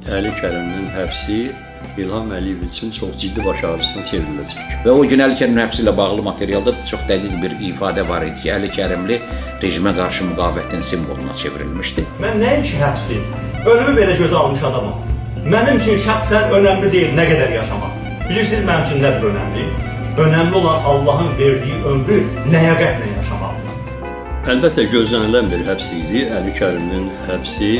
Əli Kərimin həbsi İlham Əliyev üçün çox ciddi baş ağrısına çevriləcək. Və o gün Əli Kərimin həbsi ilə bağlı materialda çox dəqiq bir ifadə var idi ki, Əli Kərimli rejimə qarşı müqavimətin simvoluna çevrilmişdi. Mən nəinki həbsi, ölümü belə gözə almış adamam. Mənim üçün şəxsən önəmli deyil nə qədər yaşamaq. Bilirsiniz mənim üçün nədir önəmli? Önəmli olan Allahın verdiyi ömrü ləyaqətlə yaşamaqdır. Əlbəttə gözlənilən bir həbs idi. Əli Kərimin həbsi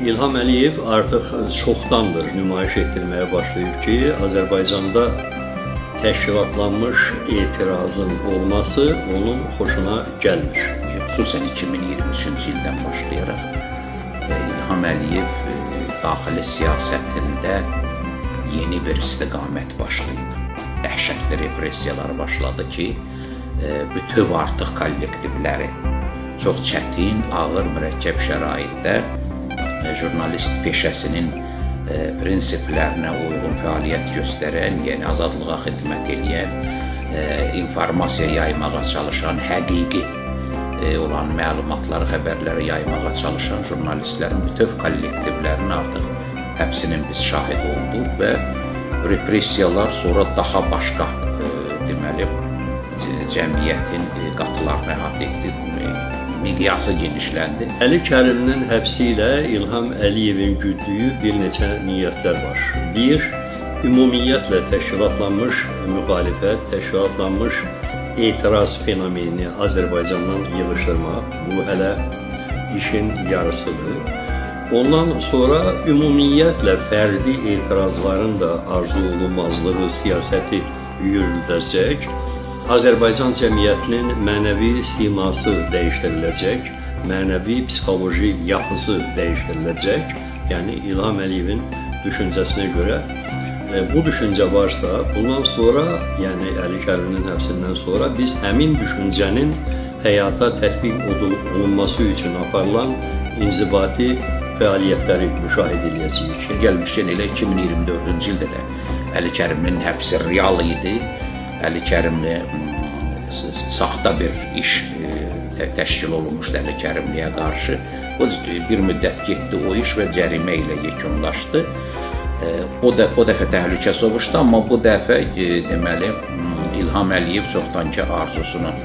İlham Əliyev artıq çoxdandır nümayiş etdirməyə başlayıb ki, Azərbaycanda təşkilatlanmış etirazın olması onun xoşuna gəlmir. Xüsusən 2023-cü ildən başlayaraq İlham Əliyev daxili siyasətində yeni bir istiqamət başlayıb. Dəhşətli repressiyalar başladı ki, bütöv artıq kollektivləri çox çətin, ağır, mürəkkəb şəraitdə jurnalist peşəsinin prinsiplərinə uyğun fəaliyyət göstərən, yəni azadlığa xidmət edən, informasiya yaymağa çalışan, həqiqi olan məlumatları, xəbərləri yaymağa çalışan jurnalistlərin bütöv kollektivlərinin artıq həbsinin biz şahid olduq və repressiyalar sonra daha başqa deməli cəmiyyətin qatılarını əhatə etdi, miqyası genişləndi. Əli Kəriminin həbsi ilə İlham Əliyevin güddüyü bir neçə niyyətlər var. Bir, ümumiyyətlə təşkilatlanmış müxalifət, təşkilatlanmış etiraz fenomenini Azərbaycandan yığışdırmaq, bu hələ işin yarısıdır. Ondan sonra ümumiyyətlə fərdi etirazların da arzu olunmazlığı siyasəti yürüdəcək. Azərbaycan cəmiyyətinin mənəvi siması dəyişdiriləcək, mənəvi psixoloji yapısı dəyişdiriləcək. Yəni İlham Əliyevin düşüncəsinə görə bu düşüncə varsa, bundan sonra, yəni Əli Kəriminin həbsindən sonra biz həmin düşüncənin həyata tətbiq olunması üçün aparılan inzibati fəaliyyətləri müşahidə edəcəyik. Gəlmişkən elə 2024-cü ildə də Əli Kərimin həbsi real idi. Əli Kərimli saxta bir iş təşkil olunmuşdu Əli Kərimliyə qarşı. O bir müddət getdi o iş və cərimə ilə yekunlaşdı. O dəfə təhlükə sovuşdu, amma bu dəfə deməli İlham Əliyev çoxdankı arzusunu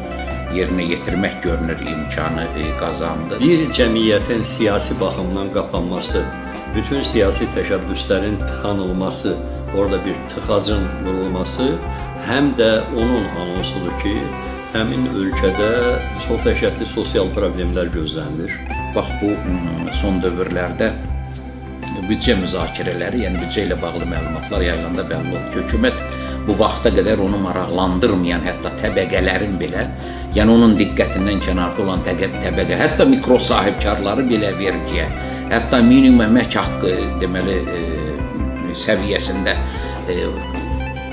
yerinə yetirmək görünür imkanı qazandı. Bir cəmiyyətin siyasi baxımdan qapanması, bütün siyasi təşəbbüslərin tıxanılması, orada bir tıxacın vurulması həm də onun anonsudur ki, həmin ölkədə çox dəhşətli sosial problemlər gözlənilir. Bax, bu son dövrlərdə büdcə müzakirələri, yəni büdcə ilə bağlı məlumatlar yayılanda bəlli oldu ki, hökumət bu vaxta qədər onu maraqlandırmayan, hətta təbəqələrin belə, yəni onun diqqətindən kənarda olan təbəqə, hətta mikro sahibkarları belə vergiyə, hətta minimum əmək haqqı deməli səviyyəsində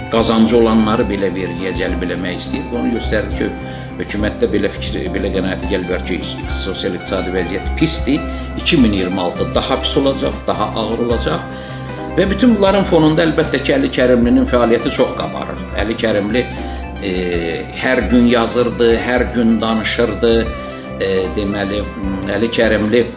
qazancı olanları belə vergiyə cəlb eləmək istəyir. Bunu göstərdi ki, hökumətdə belə qənaətə gəliblər ki, sosial-iqtisadi vəziyyət pisdir. 2026 daha pis olacaq, daha ağır olacaq. Və bütün bunların fonunda əlbəttə ki, Əli Kərimlinin fəaliyyəti çox qabarır. Əli Kərimli hər gün yazırdı, hər gün danışırdı. Deməli, Əli Kərimli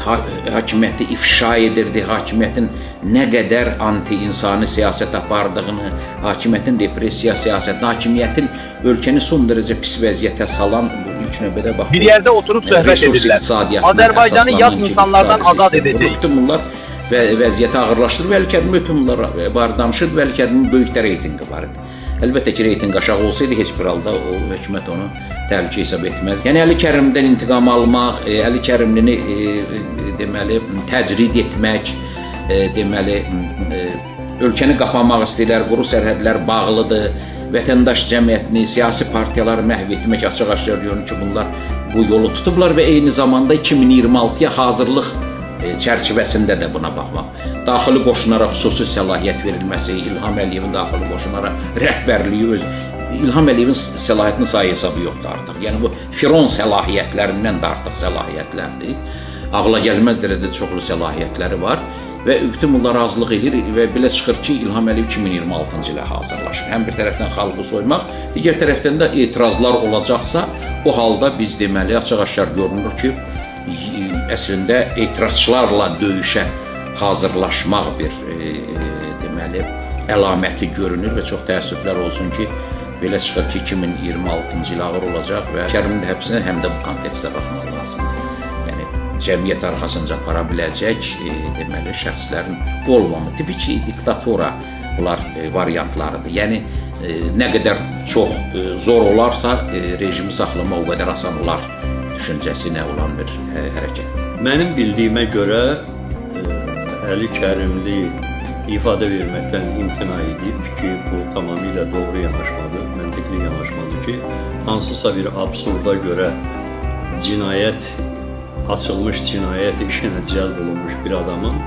hakimiyyəti ifşa edirdi, hakimiyyətin nə qədər anti-insani siyasət apardığını, hakimiyyətin repressiya siyasətini, hakimiyyətin ölkəni son dərəcə pis vəziyyətə salan ilk növbədə bax. Bir yerdə oturub söhbət edirlər. Azərbaycanı yad insanlardan azad edəcək. Bütün bunlar vəziyyəti ağırlaşdırır və Əli Kərim bütün bunlar var danışır və Əli Kərimin böyükdə reytinqi var idi. Əlbəttə ki, reytinq aşağı olsaydı heç bir halda o hökumət onu təhlükə hesab etməz. Yəni Əli Kərimdən intiqam almaq, Əli Kərimlini deməli təcrid etmək, deməli ölkəni qapamaq istəyirlər, quru sərhədlər bağlıdır, vətəndaş cəmiyyətini, siyasi partiyaları məhv etmək açıq-aşkar görünür ki, bunlar bu yolu tutublar və eyni zamanda 2026-ya hazırlıq çərçivəsində də buna baxmaq. Daxili qoşunlara xüsusi səlahiyyət verilməsi, İlham Əliyevin daxili qoşunlara rəhbərliyi İlham Əliyevin səlahiyyətinin sayı hesabı yoxdur artıq. Yəni bu Firon səlahiyyətlərindən də artıq səlahiyyətlərdir. Ağla gəlməz dərəcədə çoxlu səlahiyyətləri var və bütün bunlar razılıq edir və belə çıxır ki, İlham Əliyev 2026-cı ilə hazırlaşır. Həm bir tərəfdən xalqı soymaq, digər tərəfdən də etirazlar olacaqsa, o halda biz deməli açıq-aşkar görünür ki, əslində etirazçılarla döyüşən hazırlaşmaq bir deməli əlaməti görünür və çox təəssüflər olsun ki, belə çıxır ki, 2026-cı il ağır olacaq və Kərimin də həbsinə həm də bu kontekstdə baxmaq lazımdır. Yəni cəmiyyət arxasınca apara biləcək deməli şəxslərin olmamı, tipi ki, diktatura bunlar variantlarıdır. Yəni nə qədər çox zor olarsa rejimi saxlamaq o qədər asan olar düşüncəsinə olan bir hərəkət. Mənim bildiyimə görə Əli Kərimli ifadə verməkdən imtina edib ki, bu tamamilə doğru yanaşmadır, məntiqli yanaşmadır ki, hansısa bir absurda görə cinayət, açılmış cinayət işinə cəlb olunmuş bir adamın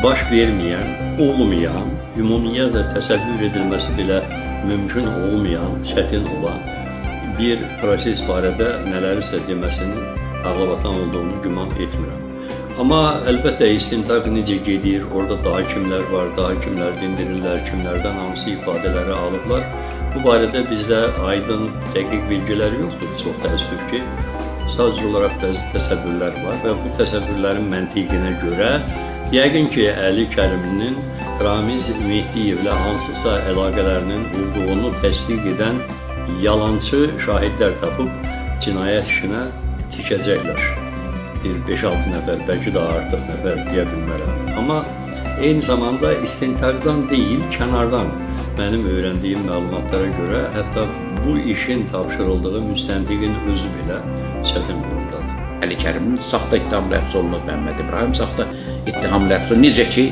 baş verməyən, olmayan, ümumiyyətlə təsəvvür edilməsi belə mümkün olmayan, çətin olan bir proses barədə nələrsə deməsinin ağlabatan olduğunu güman etmirəm. Amma əlbəttə istintaq necə gedir, orada daha kimlər var, daha kimlər dindirirlər, kimlərdən hansı ifadələri alıblar. Bu barədə bizdə aydın, dəqiq bilgilər yoxdur, çox təəssüf ki. Sadəcə olaraq bəzi təsəvvürlər var və bu təsəvvürlərin məntiqinə görə yəqin ki, Əli Kərimlinin Ramiz Mehdiyevlə hansısa əlaqələrinin olduğunu təsdiq edən yalançı şahidlər tapıb cinayət işinə tikəcəklər. Bir 5-6 nəfər, bəlkə də artıq nəfər deyə bilmərəm. Amma eyni zamanda istintaqdan deyil, kənardan mənim öyrəndiyim məlumatlara görə hətta bu işin tapşırıldığı müstəntiqin özü belə çətin durumdadır. Əli Kərimin saxta ittihamla həbs olunub, Məmməd İbrahim saxta ittihamla həbs olunub. Necə ki,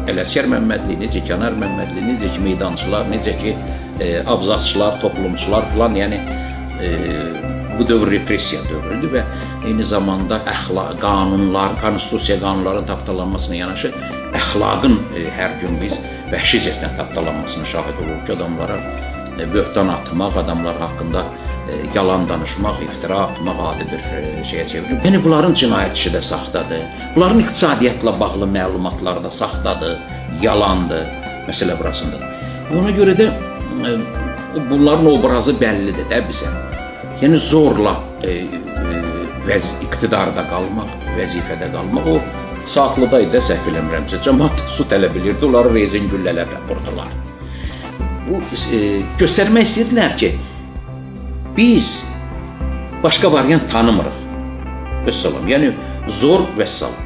Ələsgər Məmmədli, necə ki, Kənar Məmmədli, necə ki, meydançılar, necə ki, abzasçılar, toplumçular filan, yəni bu dövr repressiya dövrüdür və eyni zamanda qanunlar, konstitusiya qanunların tapdalanmasına yanaşı əxlaqın hər gün biz vəhşicəsinə tapdalanmasına şahid oluruq ki, adamlara böhtan atmaq, adamlar haqqında yalan danışmaq, iftira atmaq adi bir şeyə çevirir. Yəni bunların cinayət işi də saxtadır, bunların iqtisadiyyatla bağlı məlumatları da saxtadır, yalandır, məsələ burasındadır. Ona görə də bunların obrazı bəllidir də bizə. Yəni zorla iqtidarda qalmaq, vəzifədə qalmaq, o Saatlıda idi, səhv eləmirəmsə, cəmaət su tələb edirdi, onları rezin güllələrlə vurdular. Bu göstərmək istəyirdilər ki, biz başqa variant tanımırıq. Vəssalam, yəni zor vəssalam.